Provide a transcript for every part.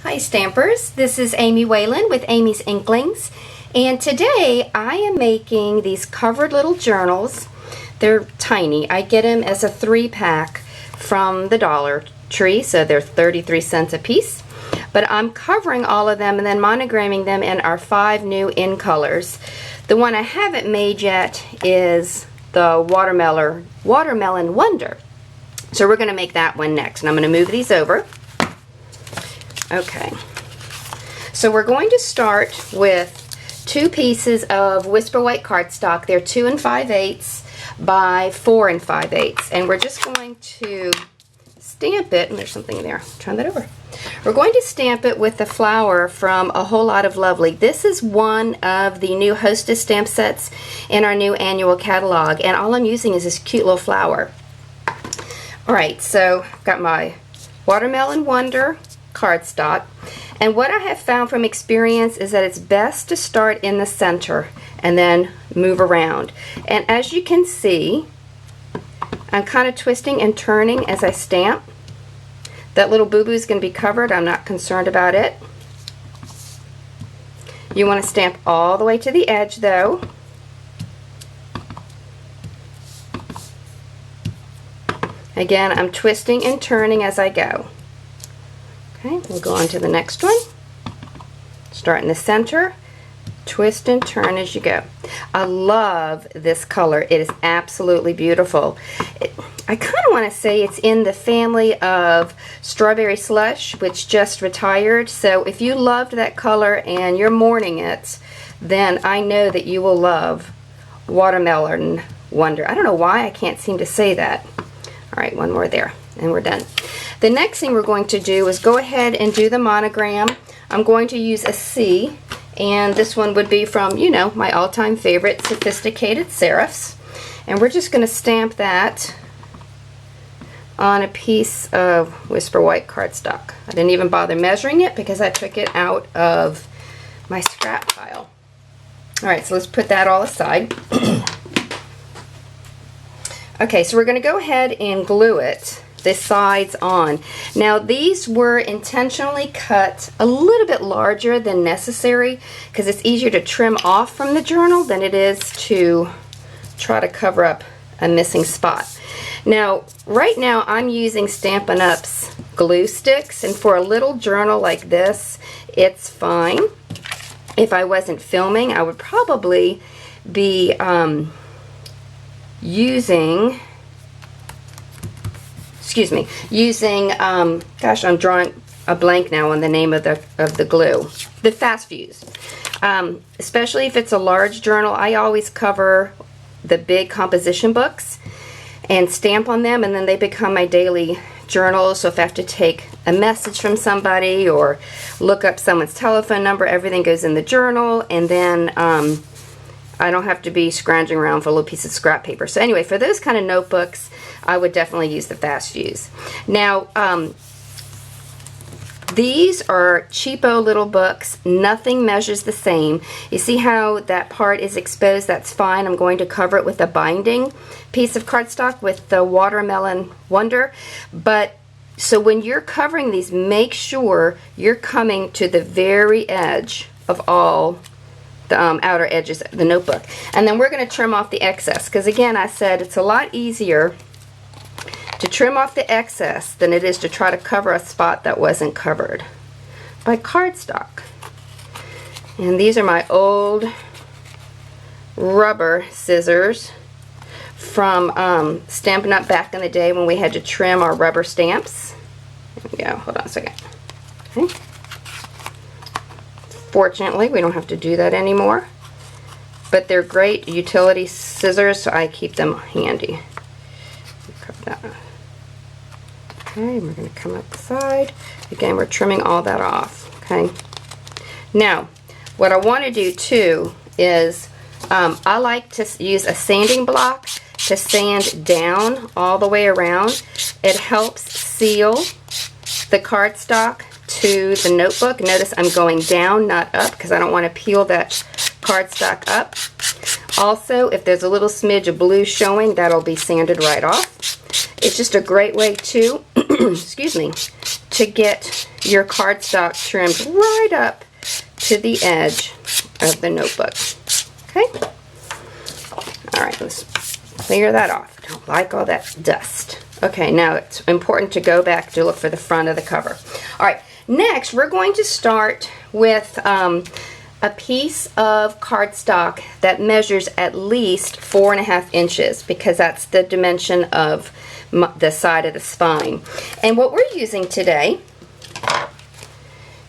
Hi Stampers, this is Amy Whalen with Amy's Inklings, and today I am making these covered little journals. They're tiny. I get them as a 3-pack from the Dollar Tree, so they're 33 cents a piece. But I'm covering all of them and then monogramming them in our 5 new in colors. The one I haven't made yet is the Watermelon Wonder. So we're going to make that one next, and I'm going to move these over. Okay, so we're going to start with 2 pieces of Whisper White cardstock. They're 2 5/8 by 4 5/8, and we're just going to stamp it. And there's something in there. Turn that over. We're going to stamp it with the flower from A Whole Lot of Lovely. This is one of the new Hostess stamp sets in our new annual catalog, and all I'm using is this cute little flower. All right, so I've got my Watermelon Wonder cardstock, and what I have found from experience is that it's best to start in the center and then move around. And as you can see, I'm kind of twisting and turning as I stamp. That little boo-boo is going to be covered. I'm not concerned about it. You want to stamp all the way to the edge though. Again, I'm twisting and turning as I go. Okay, we'll go on to the next one. Start in the center, twist and turn as you go. I love this color. It is absolutely beautiful. I kind of want to say it's in the family of Strawberry Slush, which just retired. So if you loved that color and you're mourning it, then I know that you will love Watermelon Wonder. I don't know why I can't seem to say that. All right, one more there, and we're done. The next thing we're going to do is go ahead and do the monogram. I'm going to use a C, and this one would be from, you know, my all-time favorite, Sophisticated Serifs. And we're just going to stamp that on a piece of Whisper White cardstock. I didn't even bother measuring it because I took it out of my scrap pile. All right, so let's put that all aside. Okay, so we're going to go ahead and glue it, the sides on. Now these were intentionally cut a little bit larger than necessary because it's easier to trim off from the journal than it is to try to cover up a missing spot. Now, right now I'm using Stampin' Up's glue sticks, and for a little journal like this, it's fine. If I wasn't filming, I would probably be using, gosh, I'm drawing a blank now on the name of the glue, the Fast Fuse. Especially if it's a large journal, I always cover the big composition books and stamp on them, and then they become my daily journal. So if I have to take a message from somebody or look up someone's telephone number, everything goes in the journal, and then I don't have to be scrounging around for a little piece of scrap paper. So anyway, for those kind of notebooks, I would definitely use the Fast Fuse. Now, these are cheapo little books. Nothing measures the same. You see how that part is exposed? That's fine. I'm going to cover it with a binding piece of cardstock with the Watermelon Wonder. But so when you're covering these, make sure you're coming to the very edge of all the outer edges of the notebook. And then we're going to trim off the excess, because again, I said it's a lot easier to trim off the excess than it is to try to cover a spot that wasn't covered by cardstock. And these are my old rubber scissors from Stampin' Up back in the day when we had to trim our rubber stamps. There we go. Hold on a second. Okay. Fortunately, we don't have to do that anymore, but they're great utility scissors, so I keep them handy. Cover that. Okay, we're going to come up the side. Again, we're trimming all that off. Okay. Now, what I want to do too is I like to use a sanding block to sand down all the way around. It helps seal the cardstock to the notebook. Notice I'm going down, not up, because I don't want to peel that cardstock up. Also, if there's a little smidge of blue showing, that'll be sanded right off. It's just a great way to, excuse me, to get your cardstock trimmed right up to the edge of the notebook. Okay? All right, let's clear that off. Don't like all that dust. Okay, now it's important to go back to look for the front of the cover. All right, next we're going to start with a piece of cardstock that measures at least 4.5 inches, because that's the dimension of the side of the spine. And what we're using today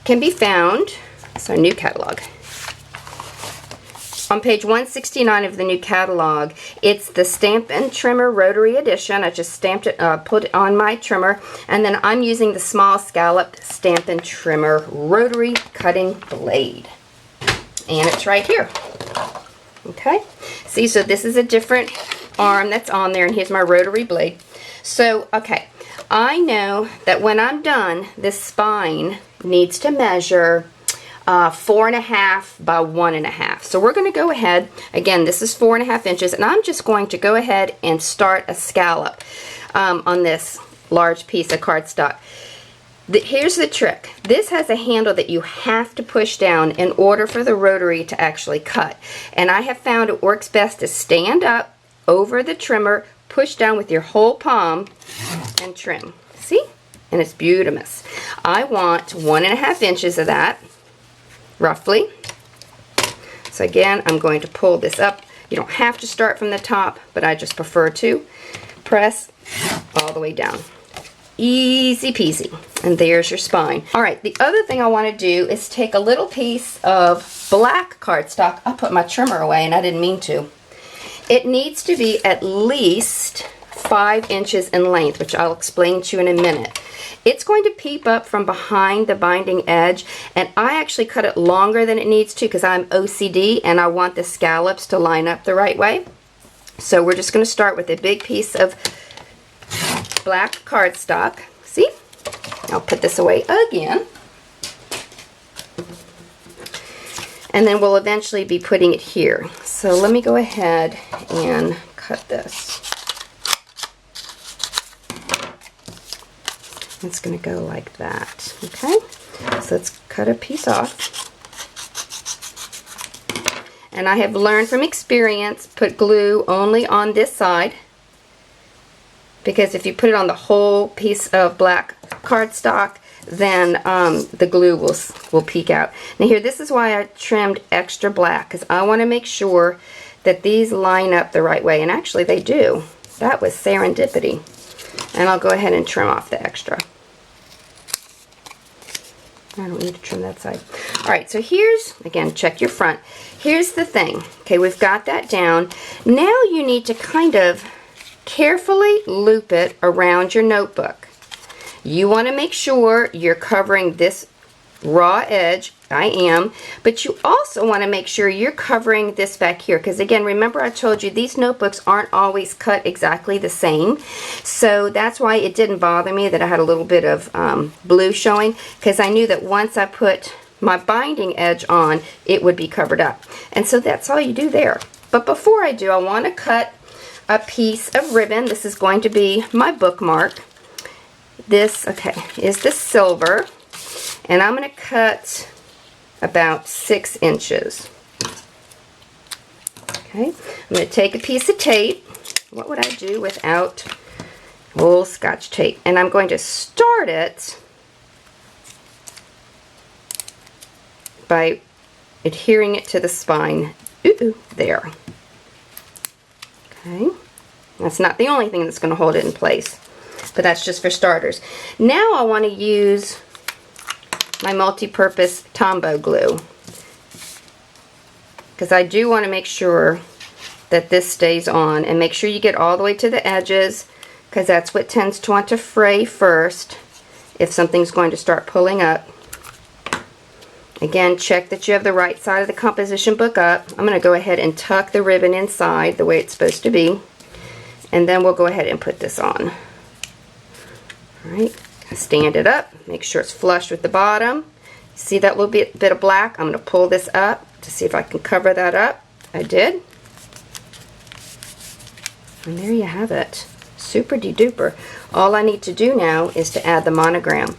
can be found, it's our new catalog, on page 169 of the new catalog. It's the Stampin' Trimmer Rotary Edition. I just stamped it, put it on my trimmer, and then I'm using the small scalloped Stampin' Trimmer Rotary Cutting Blade. And it's right here. Okay? See, so this is a different arm that's on there, and here's my rotary blade. So, okay, I know that when I'm done, this spine needs to measure 4.5 by 1.5. So we're going to go ahead, again, this is 4.5 inches, and I'm just going to go ahead and start a scallop on this large piece of cardstock. Here's the trick. This has a handle that you have to push down in order for the rotary to actually cut. And I have found it works best to stand up over the trimmer, push down with your whole palm, and trim. See? And it's beautiful. I want 1.5 inches of that, roughly. So again, I'm going to pull this up. You don't have to start from the top, but I just prefer to press all the way down. Easy peasy. And there's your spine. Alright, the other thing I want to do is take a little piece of black cardstock. I put my trimmer away and I didn't mean to. It needs to be at least 5 inches in length, which I'll explain to you in a minute. It's going to peep up from behind the binding edge, and I actually cut it longer than it needs to because I'm OCD and I want the scallops to line up the right way. So we're just going to start with a big piece of black cardstock. See? I'll put this away again. And then we'll eventually be putting it here. So let me go ahead and cut this. It's going to go like that. Okay? So let's cut a piece off. And I have learned from experience, put glue only on this side, because if you put it on the whole piece of black cardstock, then the glue will peek out. Now here, this is why I trimmed extra black, because I want to make sure that these line up the right way, and actually they do. That was serendipity. And I'll go ahead and trim off the extra. I don't need to trim that side. Alright, so here's, again, check your front. Here's the thing. Okay, we've got that down. Now you need to kind of carefully loop it around your notebook. You want to make sure you're covering this raw edge. I am, but you also want to make sure you're covering this back here, because again, remember I told you these notebooks aren't always cut exactly the same, so that's why it didn't bother me that I had a little bit of blue showing, because I knew that once I put my binding edge on, it would be covered up. And so that's all you do there. But before I do, I want to cut a piece of ribbon. This is going to be my bookmark. This, okay, is the silver, and I'm going to cut about 6 inches. Okay, I'm going to take a piece of tape. What would I do without old Scotch tape? And I'm going to start it by adhering it to the spine. Ooh, there. Okay, that's not the only thing that's going to hold it in place, but that's just for starters. Now I want to use my multi-purpose Tombow glue, because I do want to make sure that this stays on, and make sure you get all the way to the edges, because that's what tends to want to fray first if something's going to start pulling up. Again, check that you have the right side of the composition book up. I'm going to go ahead and tuck the ribbon inside the way it's supposed to be, and then we'll go ahead and put this on. Alright, stand it up, make sure it's flush with the bottom. See that little bit of black? I'm going to pull this up to see if I can cover that up. I did. And there you have it. Super de duper. All I need to do now is to add the monogram.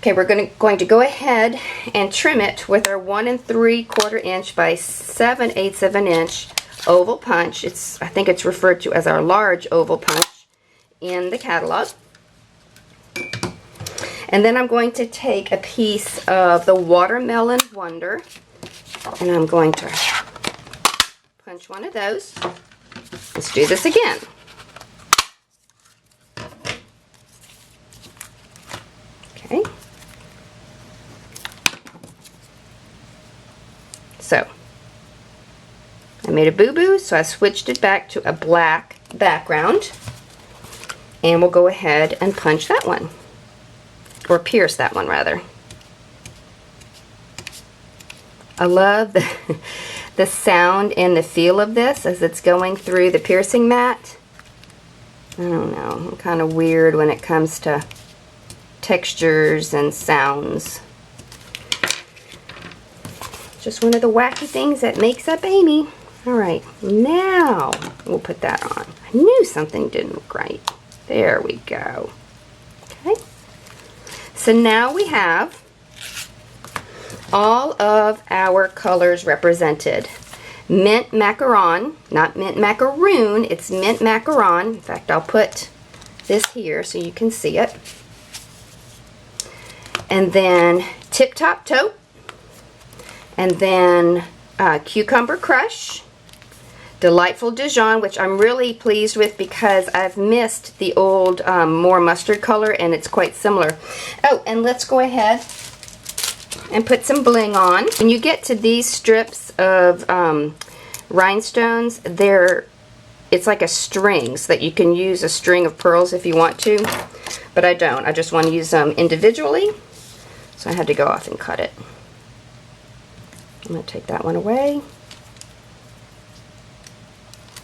Okay, we're going to go ahead and trim it with our 1 3/4 inch by 7/8 of an inch oval punch. I think it's referred to as our large oval punch in the catalog. And then I'm going to take a piece of the Watermelon Wonder, and I'm going to punch one of those. Let's do this again. Okay. So, I made a boo-boo, so I switched it back to a black background. And we'll go ahead and punch that one. Or pierce that one, rather. I love the sound and the feel of this as it's going through the piercing mat. I don't know, I'm kind of weird when it comes to textures and sounds. Just one of the wacky things that makes up Amy. Alright, now we'll put that on. I knew something didn't look right. There we go. Okay. So now we have all of our colors represented. Mint macaron, not mint macaroon, it's mint macaron. In fact, I'll put this here so you can see it. And then Tip Top Taupe. And then Cucumber Crush, Delightful Dijon, which I'm really pleased with because I've missed the old more mustard color and it's quite similar. Oh, and let's go ahead and put some bling on. When you get to these strips of rhinestones, it's like a string, so that you can use a string of pearls if you want to, but I don't. I just want to use them individually, so I had to go off and cut it. I'm going to take that one away.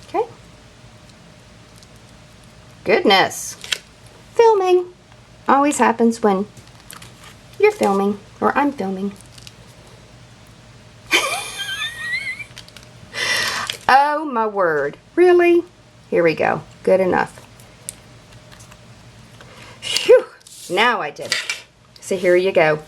Okay. Goodness. Filming always happens when you're filming or I'm filming. Oh my word. Really? Here we go. Good enough. Phew. Now I did it. So here you go.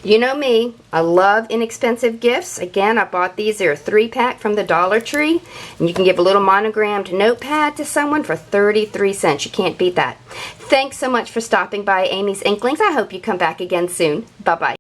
You know me, I love inexpensive gifts. Again, I bought these. They're a 3-pack from the Dollar Tree. And you can give a little monogrammed notepad to someone for 33 cents. You can't beat that. Thanks so much for stopping by Amy's Inklings. I hope you come back again soon. Bye-bye.